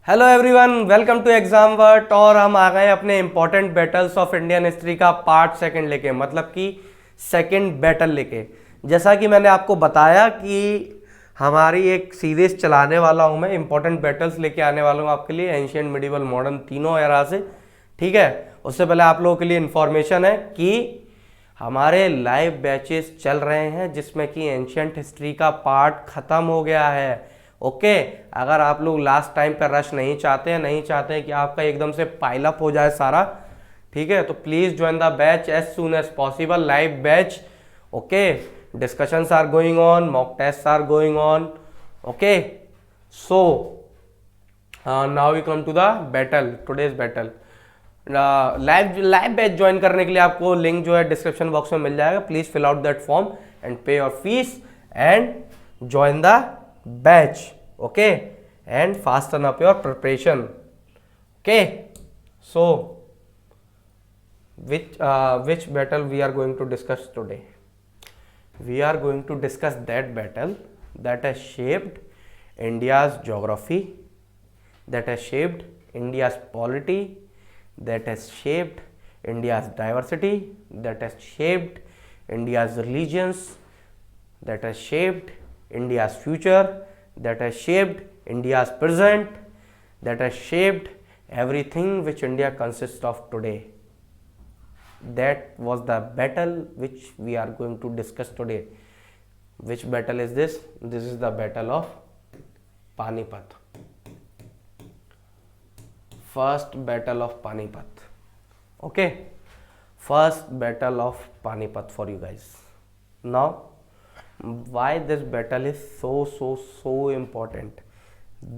Hello everyone, welcome to exam वर्ट। और हम आ गए अपने important battles of Indian history का पार्ट सेकंड लेके, मतलब कि सेकंड बैटल लेके। जैसा कि मैंने आपको बताया कि हमारी एक सीरीज चलाने वाला हूं मैं, इंपॉर्टेंट बैटल्स लेके आने वाला हूं आपके लिए, एंशियंट, मिडिवल, मॉडर्न, तीनों एरा से। ठीक है, उससे पहले आप लोगों के लिए इंफॉर्मेशन है कि हमारे लाइव बैचेस चल रहे हैं जिसमें कि एंशियंट हिस्ट्री का पार्ट खत्म हो गया है। ओके, अगर आप लोग लास्ट टाइम पर रश नहीं चाहते हैं कि आपका एकदम से पाइल अप हो जाए सारा, ठीक है, तो please join the batch as soon as possible, live batch. Okay, discussions are going on, mock test are going on. Okay, so now we come to the battle, today's battle. Live batch join करने के लिए आपको link जो है description box में मिल जाएगा। Please fill out that form and pay your fees and join the batch. Okay, and fasten up your preparation. Okay, so which battle we are going to discuss today? We are going to discuss that battle that has shaped India's geography, that has shaped India's polity, that has shaped India's diversity, that has shaped India's religions, that has shaped India's future, that has shaped India's present, that has shaped everything which India consists of today. That was the battle which we are going to discuss today. Which battle is this? This is the battle of Panipat. First battle of Panipat. Okay, first battle of Panipat for you guys. Now, why this battle is so important?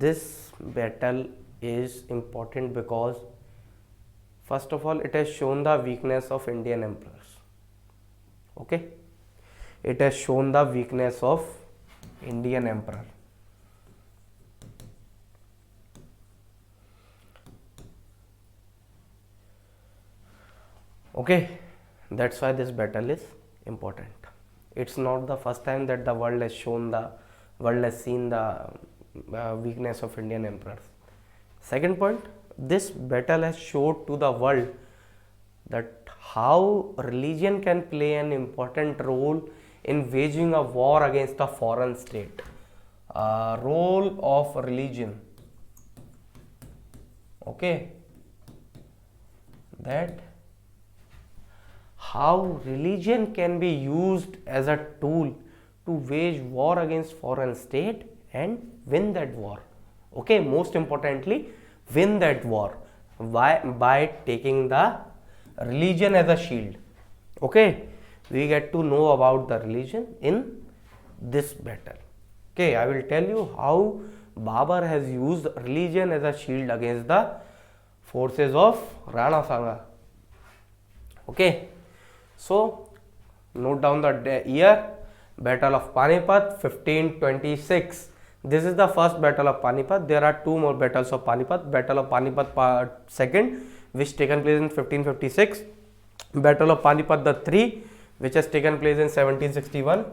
This battle is important because first of all it has shown the weakness of Indian emperors. Okay, it has shown the weakness of Indian emperor. Okay, that's why this battle is important. It's not the first time that the world has seen the weakness of Indian emperors. Second point, this battle has showed to the world that how religion can play an important role in waging a war against a foreign state. Role of religion. Okay, that how religion can be used as a tool to wage war against foreign state and win that war. Okay, most importantly, win that war. Why? By taking the religion as a shield. Okay, we get to know about the religion in this battle. Okay, I will tell you how Babur has used religion as a shield against the forces of Rana Sanga. Okay, so note down the year. Battle of Panipat 1526. This is the first battle of Panipat. There are two more battles of Panipat. Battle of Panipat part second, which taken place in 1556. Battle of Panipat the 3, which has taken place in 1761,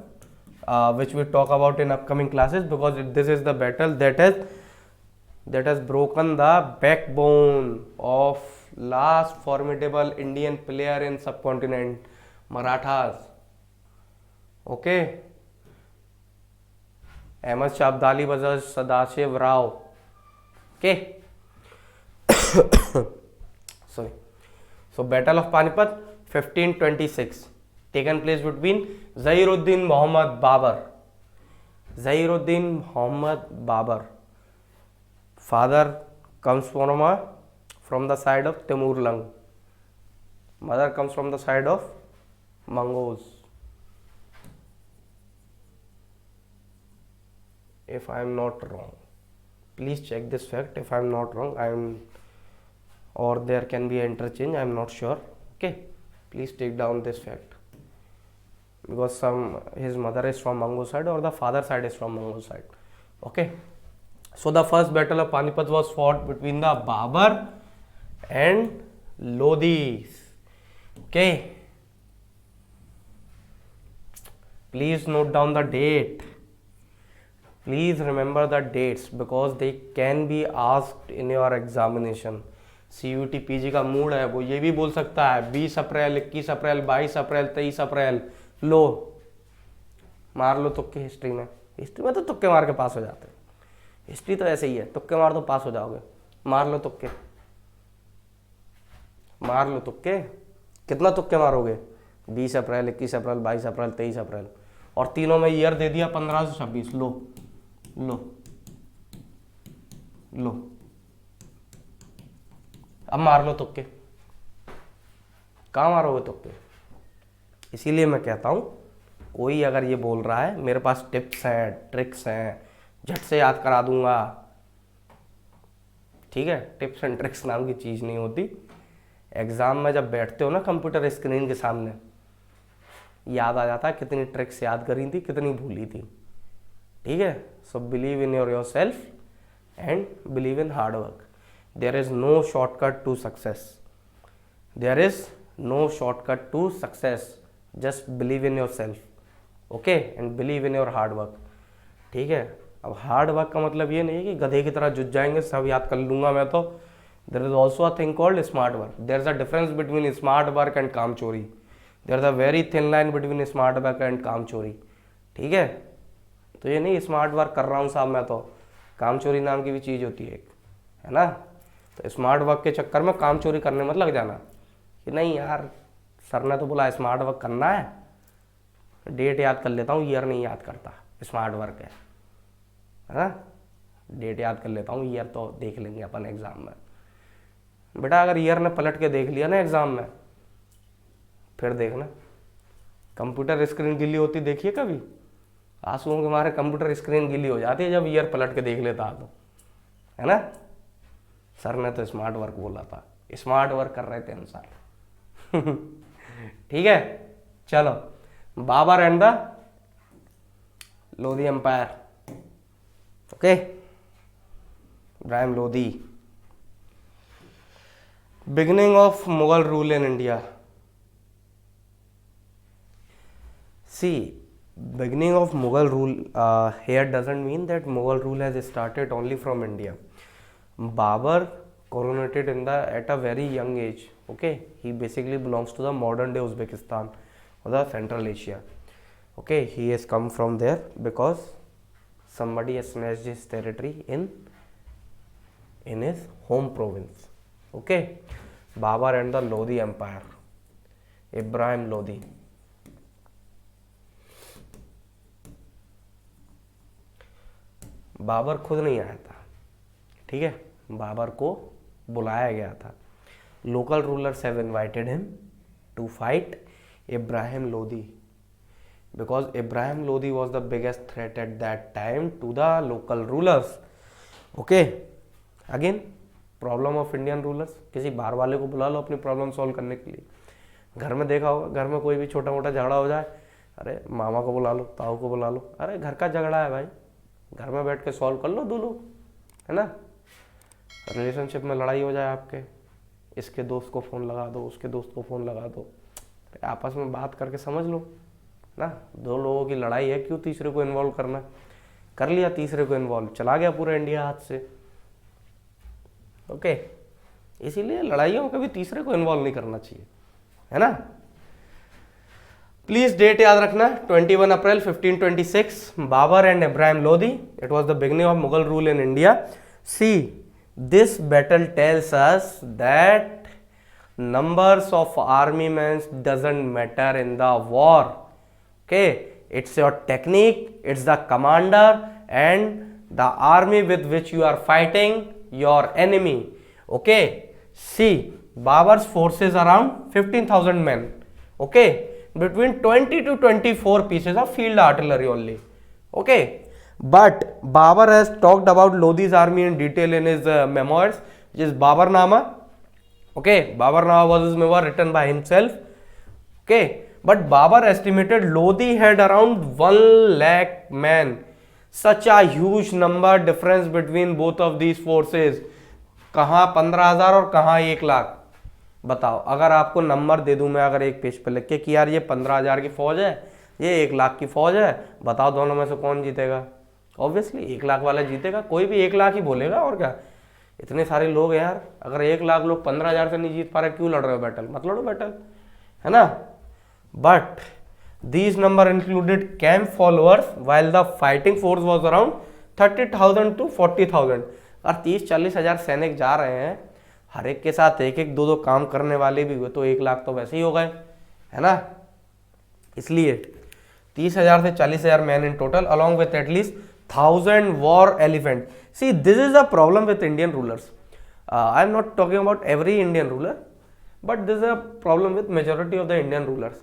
which we talk about in upcoming classes, because this is the battle that has broken the backbone of last formidable Indian player in subcontinent, Marathas. Okay, Ahmad Shah Abdali versus Sadashiv Rao. Okay, sorry. So Battle of Panipat 1526 taken place between Zahiruddin Muhammad Babur. Zahiruddin Muhammad Babur. Father comes from the side of Timur Lang. Mother comes from the side of Mongols. If I am not wrong, please check this fact. If I am not wrong, or there can be an interchange, I am not sure. Okay, please take down this fact, because his mother is from Mongol side or the father side is from Mongol side. Okay, so the first battle of Panipat was fought between the Babur and Lodis. Okay, please note down the date. Please remember the dates because they can be asked in your examination. CUT PG का mood है, वो ये भी बोल सकता है 20 अप्रैल, 21 अप्रैल, 22 अप्रैल, 23 अप्रैल। लो मार लो तुक्के। हिस्ट्री में तो तुक्के मार के पास हो जाते हैं। हिस्ट्री तो ऐसे ही है, तुक्के मार दो पास हो जाओगे। मार लो तुक्के, मार लो तुक्के। कितना तुक्के मारोगे? 20 अप्रैल, 21 अप्रैल, 22 अप्रैल, 23 अप्रैल, और तीनों में ईयर दे दिया 15 से 26। लो लो लो, अब मार लो तुक्के। कहाँ मारोगे तुक्के? इसीलिए मैं कहता हूँ, कोई अगर ये बोल रहा है मेरे पास टिप्स हैं, ट्रिक्स हैं, झट से याद करा दूंगा, ठीक है, टिप्स एंड ट्रिक्स नाम की चीज़ नहीं होती। एग्ज़ाम में जब बैठते हो ना कंप्यूटर स्क्रीन के सामने, याद आ जाता है कितनी ट्रिक्स याद करी थी, कितनी भूली थी, ठीक है। So believe in yourself and believe in hard work. There is no shortcut to success, there is no shortcut to success. Just believe in yourself, okay, and believe in your hard work, ठीक है। अब hard work का मतलब ये नहीं है कि गधे की तरह जुट जाएंगे, सब याद कर लूंगा मैं तो। There is also a thing called smart work. There is a difference between smart work and काम चोरी। There is a very thin line between smart work and काम चोरी, ठीक है। तो ये नहीं स्मार्ट वर्क कर रहा हूँ साहब मैं, तो काम चोरी नाम की भी चीज़ होती है एक, है ना। तो स्मार्ट वर्क के चक्कर में काम चोरी करने मत लग जाना कि नहीं यार सर ने तो बोला स्मार्ट वर्क करना है, डेट याद कर लेता हूँ, ईयर नहीं याद करता, स्मार्ट वर्क है ना। डेट याद कर लेता हूँ, ईयर तो देख लेंगे अपन एग्जाम में। बेटा अगर ईयर ने पलट के देख लिया ना एग्जाम में, फिर देखना कंप्यूटर स्क्रीन गीली होती देखिए कभी, आंसुओं के मारे कंप्यूटर स्क्रीन गीली हो जाती है जब ईयर पलट के देख लेता तो, है ना। सर ने तो स्मार्ट वर्क बोला था, स्मार्ट वर्क कर रहे थे हम सर। ठीक है, चलो। Babur and the Lodi empire, okay, Ibrahim Lodi. Beginning of Mughal rule in India. See, beginning of Mughal rule here doesn't mean that Mughal rule has started only from India. Babur coronated at a very young age. Okay, he basically belongs to the modern day Uzbekistan or the Central Asia. Okay, he has come from there because somebody has snatched his territory in his home province. Okay, Babur and the Lodi Empire. Ibrahim Lodi. Babur खुद नहीं आया था, ठीक है, बाबर को बुलाया गया था। Local rulers have invited him to fight Ibrahim Lodi because Ibrahim Lodi was the biggest threat at that time to the local rulers. Okay, again problem of Indian rulers, किसी बाहर वाले को बुला लो अपनी प्रॉब्लम सॉल्व करने के लिए। घर में देखा होगा, घर में कोई भी छोटा मोटा झगड़ा हो जाए, अरे मामा को बुला लो, ताऊ को बुला लो, अरे घर का झगड़ा है भाई, घर में बैठ के सॉल्व कर लो दो लोग, है ना। रिलेशनशिप में लड़ाई हो जाए आपके, इसके दोस्त को फ़ोन लगा दो, उसके दोस्त को फ़ोन लगा दो, आपस में बात करके समझ लो ना। दो लोगों की लड़ाई है, क्यों तीसरे को इन्वॉल्व करना। कर लिया तीसरे को इन्वॉल्व, चला गया पूरा इंडिया हाथ से। ओके, इसीलिए लड़ाइयों में कभी तीसरे को इन्वॉल्व नहीं करना चाहिए, है ना। प्लीज डेट याद रखना, 21 April 1526, Babur and Ibrahim Lodi. It was the beginning of Mughal rule in India. See, this battle tells us that numbers of army men doesn't matter in the war. Okay, it's your technique, it's the commander and the army with which you are fighting your enemy. Okay, see, Babur's forces around 15,000 men. Okay, between 20 to 24 pieces of field artillery only. Okay, but Babur has talked about Lodhi's army in detail in his memoirs, which is Babarnama. Okay, Babarnama was his memoir written by himself. Okay, but Babur estimated Lodhi had around 1 lakh men. Such a huge number difference between both of these forces. कहाँ 15,000 और कहाँ 1 लाख। बताओ, अगर आपको number दे दूं मैं, अगर एक पेज पे लिख के कि यार ये 15,000 की फौज है, ये 1 लाख की फौज है, बताओ दोनों में से कौन जीतेगा। ऑब्वियसली 1 लाख वाला जीतेगा, कोई भी 1 लाख ही बोलेगा, और क्या। इतने सारे लोग हैं यार, अगर 1 लाख लोग 15,000 से नहीं जीत पा रहे, क्यों लड़ रहे हो बैटल, मत लड़ो बैटल, है ना। But these number included camp followers while the fighting force was around 30,000 to 40,000। और 30-40 हज़ार सैनिक जा रहे हैं, हर एक के साथ एक एक दो दो काम करने वाले भी हुए, तो 1 लाख तो वैसे ही हो गए, है ना। इसलिए 30,000 से 40,000 man in total along with at least 1,000 war elephant. See this is a problem with Indian rulers. I am not talking about every Indian ruler, but this is a problem with majority of the Indian rulers.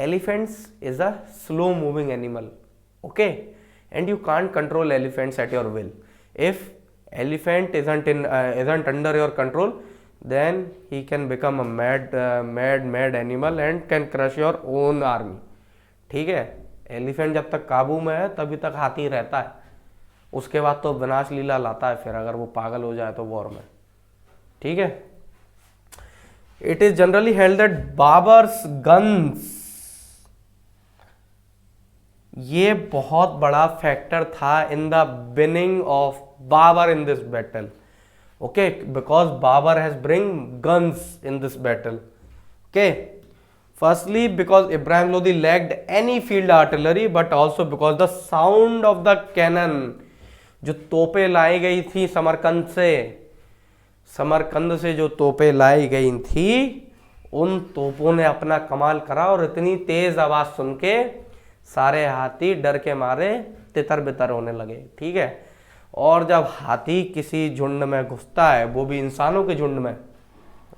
Elephants is a slow moving animal, okay, and you can't control elephants at your will. If elephant isn't under your control, then he can become a mad animal and can crush your own army, ठीक है। Elephant जब तक काबू में है तभी तक हाथी रहता है, उसके बाद तो विनाश लीला लाता है फिर, अगर वो पागल हो जाए तो वॉर में, ठीक है। It is generally held that Babur's guns, ये बहुत बड़ा फैक्टर था in the winning of Babur in this battle, okay, because Babur has bring guns in this battle, okay. Firstly because Ibrahim Lodi lacked any field artillery, but also because the sound of the cannon, जो तोपें लाई गई थी समरकंद से जो तोपें लाई गई थी, उन तोपों ने अपना कमाल करा, और इतनी तेज आवाज सुन के सारे हाथी डर के मारे तितर बितर होने लगे, ठीक है। और जब हाथी किसी झुंड में घुसता है, वो भी इंसानों के झुंड में,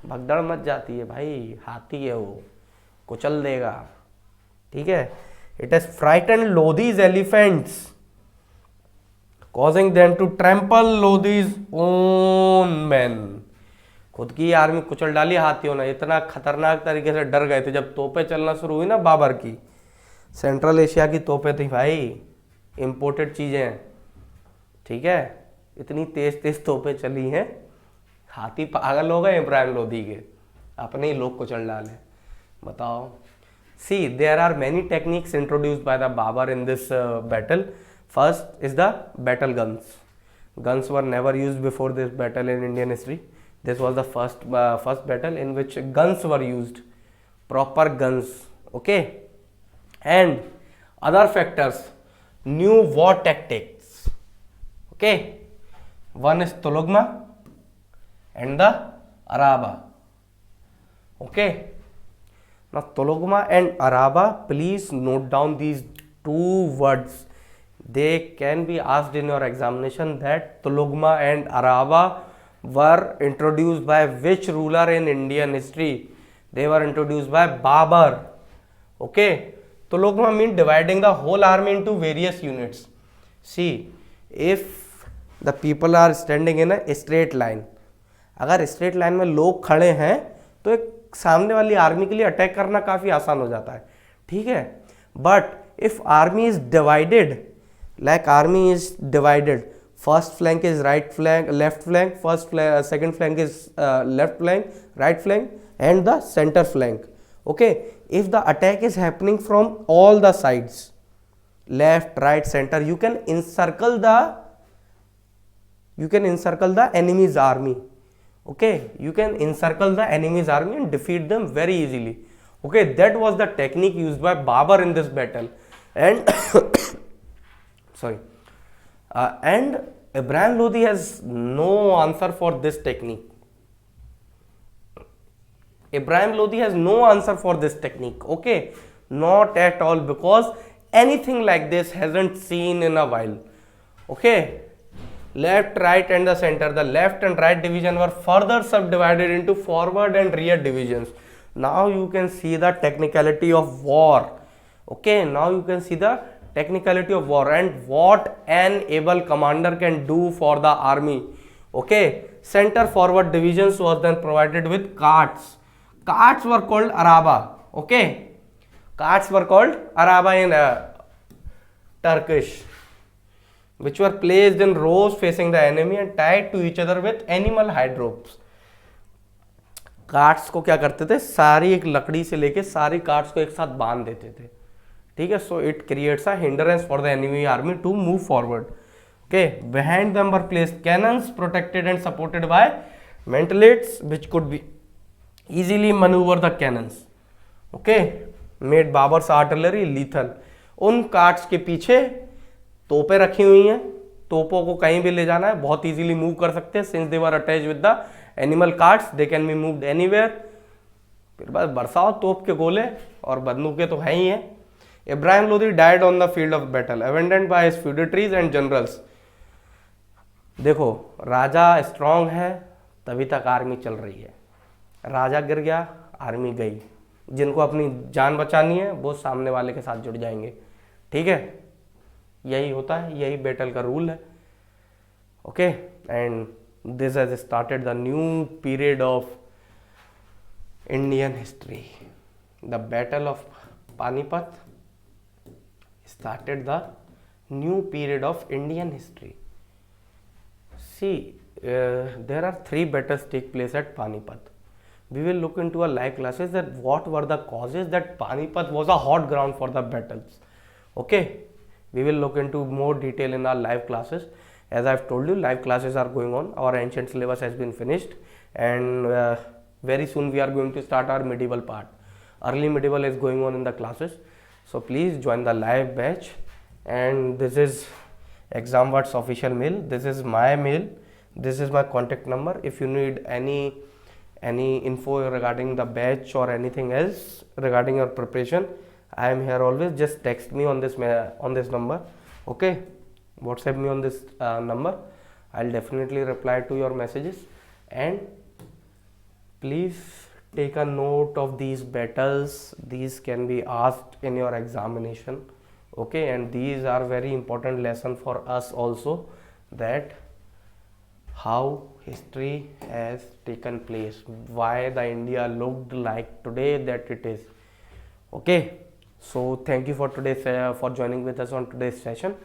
भगदड़ मच जाती है भाई, हाथी है वो, कुचल देगा, ठीक है। It has frighten Lodi's elephants, causing them to trample Lodi's own man. खुद की आर्मी कुचल डाली हाथियों ने, इतना खतरनाक तरीके से डर गए थे। जब तोपें चलना शुरू हुई ना बाबर की, सेंट्रल एशिया की तोपें थी भाई, इंपोर्टेड चीजें, ठीक है, इतनी तेज तेज तोपें चली हैं, हाथी पागल हो गए इब्राहिम लोदी के, अपने ही लोग कुचल डाले, बताओ। See there are many techniques introduced by the Babur in this battle. First is the battle guns. Guns were never used before this battle in Indian history. This was the first battle in which guns were used, proper guns, okay. And other factors, new war tactics, okay. One is Tulugma and the Araba, okay. Now Tulugma and Araba, please note down these two words. They can be asked in your examination that Tulugma and Araba were introduced by which ruler in Indian history? They were introduced by Babur, okay. Tulugma means dividing the whole army into various units. See, if the people are standing in a straight line, अगर straight line में लोग खड़े हैं तो एक सामने वाली army के लिए अटैक करना काफ़ी आसान हो जाता है, ठीक है। But if army is divided, like army is divided, first flank is right flank, left flank, second flank is left flank, right flank, and the center flank, okay. If the attack is happening from all the sides, left, right, center, you can encircle the enemy's army, okay. You can encircle the enemy's army and defeat them very easily, okay. That was the technique used by Babur in this battle, and and Ibrahim Lodi has no answer for this technique. Ibrahim Lodi has no answer for this technique, okay, not at all, because anything like this hasn't seen in a while, okay. Left, right, and the center, the left and right division were further subdivided into forward and rear divisions. Now you can see the technicality of war, okay. Now you can see the technicality of war and what an able commander can do for the army, okay. Center forward divisions was then provided with carts. Carts were called araba, okay. Carts were called araba in Turkish, which were placed in rows facing the enemy and tied to each other with animal hide ropes. Carts को क्या करते थे, सारी एक लकड़ी से लेके सारी कार्ट्स को एक साथ बांध देते थे, ठीक है। So it creates a hindrance for the enemy army to move forward. Okay, behind them were placed cannons protected and supported by mantlets which could be easily maneuver the cannons. Okay, made Babar's artillery lethal. उन cards के पीछे तोपें रखी हुई हैं, तोपों को कहीं भी ले जाना है बहुत इजीली मूव कर सकते हैं, since they were attach with the animal cards they can be moved anywhere. फिर बस बरसाओ तोप के गोले और बंदूकें तो है ही हैं। Ibrahim Lodi died on the field of battle abandoned by his feudatories and generals. देखो राजा स्ट्रांग है तभी तक आर्मी चल रही है, राजा गिर गया आर्मी गई। जिनको अपनी जान बचानी है वो सामने वाले के साथ जुड़ जाएंगे, ठीक है, यही होता है, यही बैटल का रूल है। Okay, and this has started the new period of Indian history. The battle of Panipat started the new period of Indian history. See, there are 3 battles take place at Panipat. We will look into a live classes that what were the causes that Panipat was a hot ground for the battles. Okay, we will look into more detail in our live classes. As I have told you, live classes are going on. Our ancient syllabus has been finished, and very soon we are going to start our medieval part. Early medieval is going on in the classes. So please join the live batch, and this is Exam Words official mail. This is my mail. This is my contact number. If you need any info regarding the batch or anything else regarding your preparation, I am here always. Just text me on this number. Okay, WhatsApp me on this number. I'll definitely reply to your messages, and please take a note of these battles. These can be asked in your examination. Okay, and these are very important lesson for us also, that how history has taken place, why the India looked like today that it is. Okay, so thank you for today's for joining with us on today's session.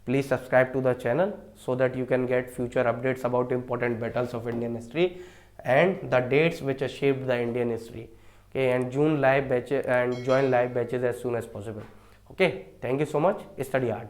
Please subscribe to the channel so that you can get future updates about important battles of Indian history and the dates which have shaped the Indian history. Okay, and join live batches as soon as possible. Okay, thank you so much. Study hard.